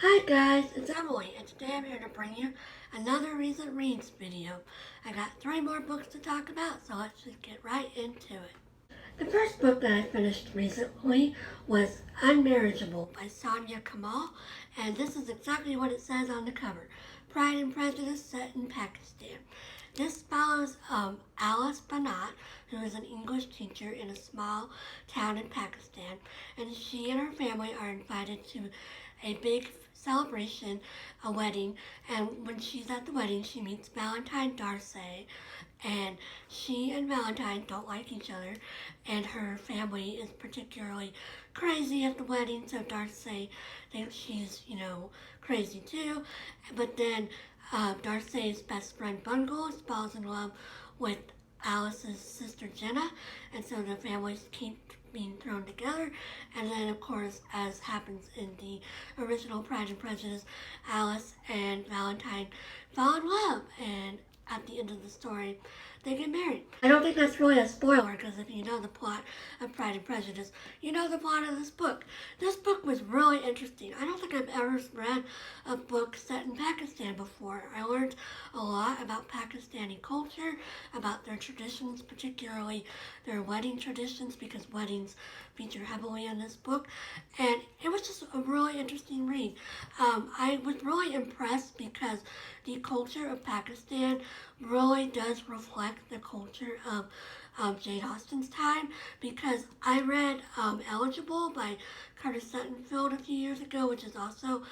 Hi guys, it's Emily, and today I'm here to bring you another recent reads video. I got 3 more books to talk about, so let's just get right into it. The first book that I finished recently was Unmarriageable by Soniah Kamal, and this is exactly what it says on the cover. Pride and Prejudice set in Pakistan. This follows Alice Banat, who is an English teacher in a small town in Pakistan, and she and her family are invited to a big celebration, a wedding, and when she's at the wedding, she meets Valentine Darcy, and she and Valentine don't like each other, and her family is particularly crazy at the wedding, so Darcy thinks she's, crazy too, but then Darcy's best friend Bungles falls in love with Alice's sister Jenna, and so the families keep being thrown together. And then, of course, as happens in the original Pride and Prejudice, Alice and Valentine fall in love, and at the end of the story, they get married. I don't think that's really a spoiler, because if you know the plot of Pride and Prejudice, you know the plot of this book. This book was really interesting. I don't think I've ever read a book set in Pakistan before. I learned a lot about Pakistani culture, about their traditions, particularly their wedding traditions, because weddings feature heavily in this book, and it was just a really interesting read. I was really impressed because the culture of Pakistan really does reflect the culture of Jane Austen's time, because I read Eligible by Carter Suttonfield a few years ago, which is also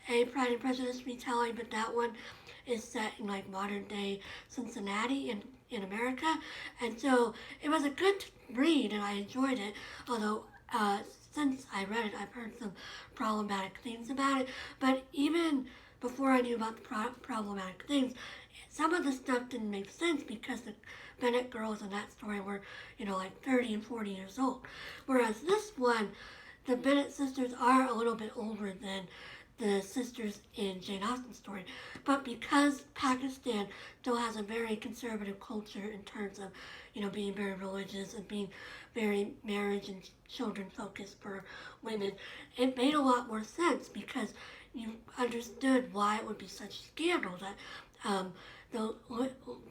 a Pride and Prejudice retelling, but that one is set in like modern day Cincinnati in America, and so it was a good read and I enjoyed it, although since I read it I've heard some problematic things about it, but even before I knew about the problematic things, some of the stuff didn't make sense because the Bennett girls in that story were, like 30 and 40 years old. Whereas this one, the Bennett sisters are a little bit older than the sisters in Jane Austen's story. But because Pakistan still has a very conservative culture in terms of, being very religious and being very marriage and children focused for women, it made a lot more sense because you understood why it would be such a scandal that the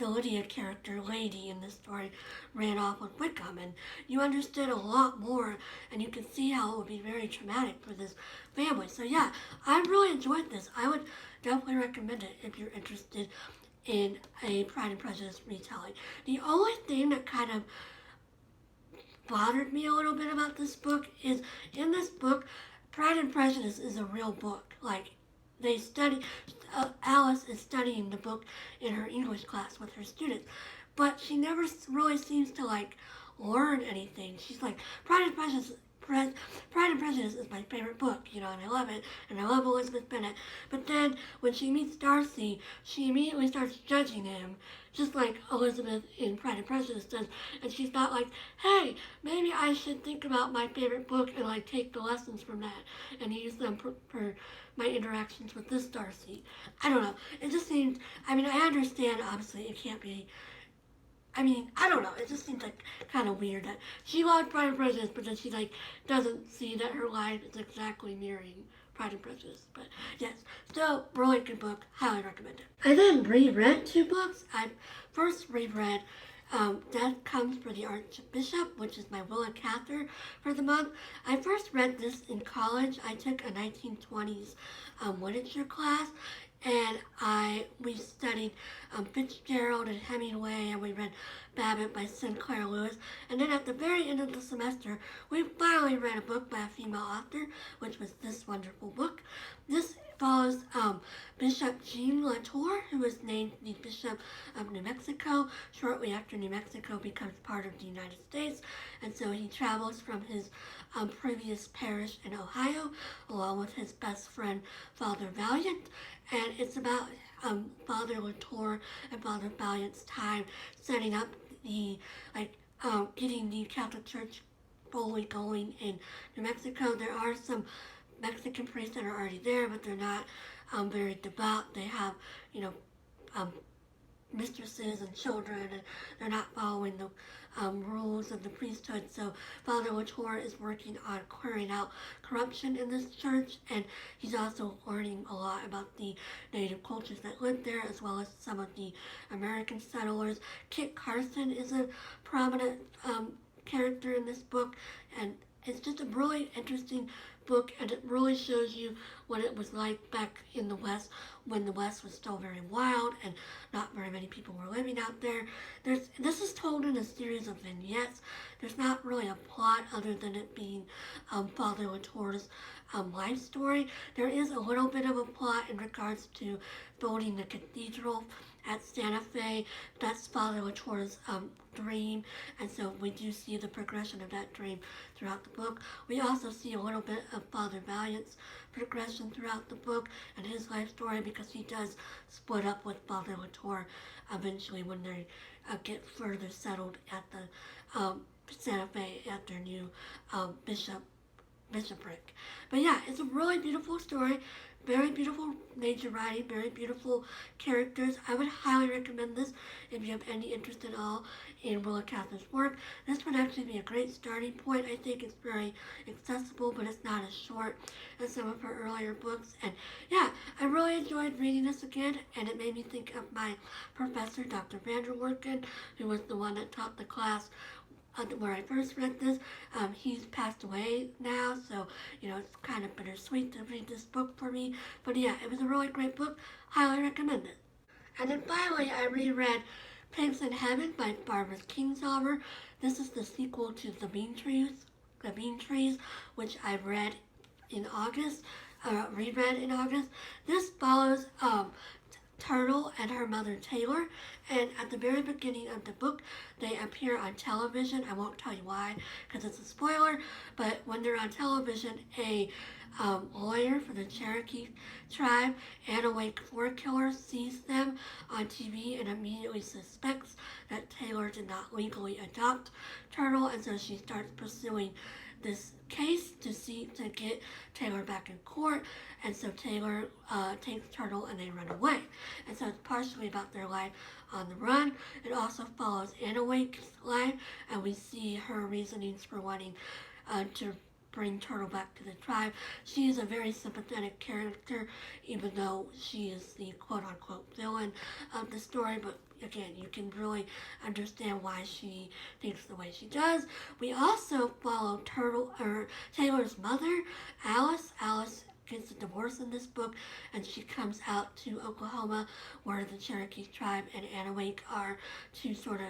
Lydia character, Lady, in this story ran off with Wickham, and you understood a lot more, and you can see how it would be very traumatic for this family. So yeah, I really enjoyed this. I would definitely recommend it if you're interested in a Pride and Prejudice retelling. The only thing that kind of bothered me a little bit about this book is, in this book, Pride and Prejudice is a real book. Like, they study, Alice is studying the book in her English class with her students, but she never really seems to like learn anything. She's like, Pride and Prejudice is my favorite book, and I love it, and I love Elizabeth Bennet. But then when she meets Darcy, she immediately starts judging him, just like Elizabeth in Pride and Prejudice does, and she's not like, hey, maybe I should think about my favorite book and like take the lessons from that and use them for my interactions with this Darcy. I don't know. It just seems, I understand, obviously, it can't be, I don't know. It just seems like kind of weird that she loved Pride and Prejudice, but then she like doesn't see that her life is exactly mirroring Pride and Prejudice. But yes, still really good book. Highly recommend it. I then reread 2 books. I first reread Death Comes for the Archbishop, which is my Willa Cather for the month. I first read this in college. I took a 1920s literature class, and we studied Fitzgerald and Hemingway, and we read Babbitt by Sinclair Lewis. And then at the very end of the semester, we finally read a book by a female author, which was this wonderful book. This follows Bishop Jean Latour, who was named the Bishop of New Mexico shortly after New Mexico becomes part of the United States. And so he travels from his previous parish in Ohio, along with his best friend, Father Valiant. And it's about Father Latour and Father Valiant's time setting up the, getting the Catholic Church fully going in New Mexico. There are some Mexican priests that are already there, but they're not very devout. They have, mistresses and children, and they're not following the rules of the priesthood. So Father Latour is working on clearing out corruption in this church, and he's also learning a lot about the native cultures that live there, as well as some of the American settlers. Kit Carson is a prominent character in this book, and it's just a really interesting book, and it really shows you what it was like back in the West, when the West was still very wild and not very many people were living out there. This is told in a series of vignettes. There's not really a plot other than it being Father Latour's life story. There is a little bit of a plot in regards to building the cathedral at Santa Fe. That's Father Latour's dream, and so we do see the progression of that dream throughout the book. We also see a little bit of Father Valiant's progression throughout the book and his life story, because he does split up with Father Latour eventually when they get further settled at the Santa Fe at their new bishopric. But yeah, it's a really beautiful story. Very beautiful nature writing, very beautiful characters. I would highly recommend this if you have any interest at all in Willa Cather's work. This would actually be a great starting point. I think it's very accessible, but it's not as short as some of her earlier books. And yeah, I really enjoyed reading this again, and it made me think of my professor, Dr. Vanderwerken, who was the one that taught the class where I first read this. He's passed away now, so it's kind of bittersweet to read this book for me. But yeah, it was a really great book. Highly recommend it. And then finally, I reread Pigs in Heaven by Barbara Kingsolver. This is the sequel to The Bean Trees, which I read in August, reread in August. This follows Turtle and her mother Taylor, and at the very beginning of the book they appear on television. I won't tell you why because it's a spoiler, but when they're on television, a lawyer for the Cherokee tribe and a Wake 4 killer sees them on TV and immediately suspects that Taylor did not legally adopt Turtle, and so she starts pursuing this case to get Taylor back in court. And so Taylor takes Turtle and they run away. And so it's partially about their life on the run. It also follows Anna Wake's life, and we see her reasonings for wanting to bring Turtle back to the tribe. She is a very sympathetic character, even though she is the quote-unquote villain of the story. But again, you can really understand why she thinks the way she does. We also follow Taylor's mother, Alice. Alice gets a divorce in this book, and she comes out to Oklahoma, where the Cherokee tribe and Anna Wake are, to sort of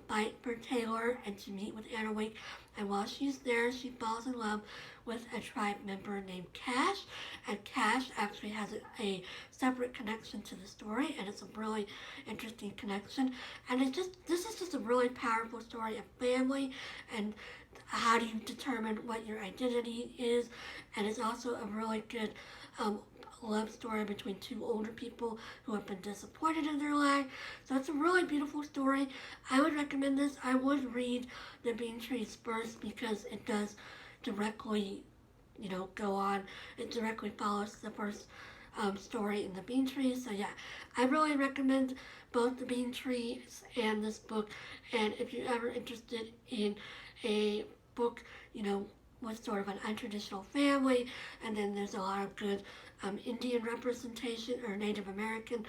fight for Taylor and to meet with Anna Wake. And while she's there, she falls in love with a tribe member named Cash, and Cash actually has a separate connection to the story, and it's a really interesting connection. And this is just a really powerful story of family and how do you determine what your identity is. And it's also a really good love story between two older people who have been disappointed in their life. So it's a really beautiful story. I would recommend this. I would read The Bean Trees first because it does directly, go on. It directly follows the first story in The Bean Trees. So yeah, I really recommend both The Bean Trees and this book. And if you're ever interested in a book, with sort of an untraditional family, and then there's a lot of good Indian representation or Native American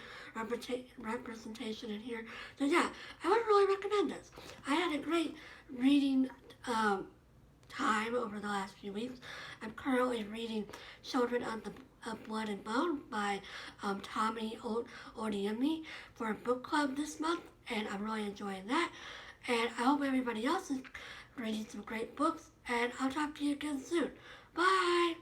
representation in here. So yeah, I would really recommend this. I had a great reading time over the last few weeks. I'm currently reading Children of Blood and Bone by Tommy Odiemi for a book club this month, and I'm really enjoying that. And I hope everybody else is reading some great books, and I'll talk to you again soon. Bye!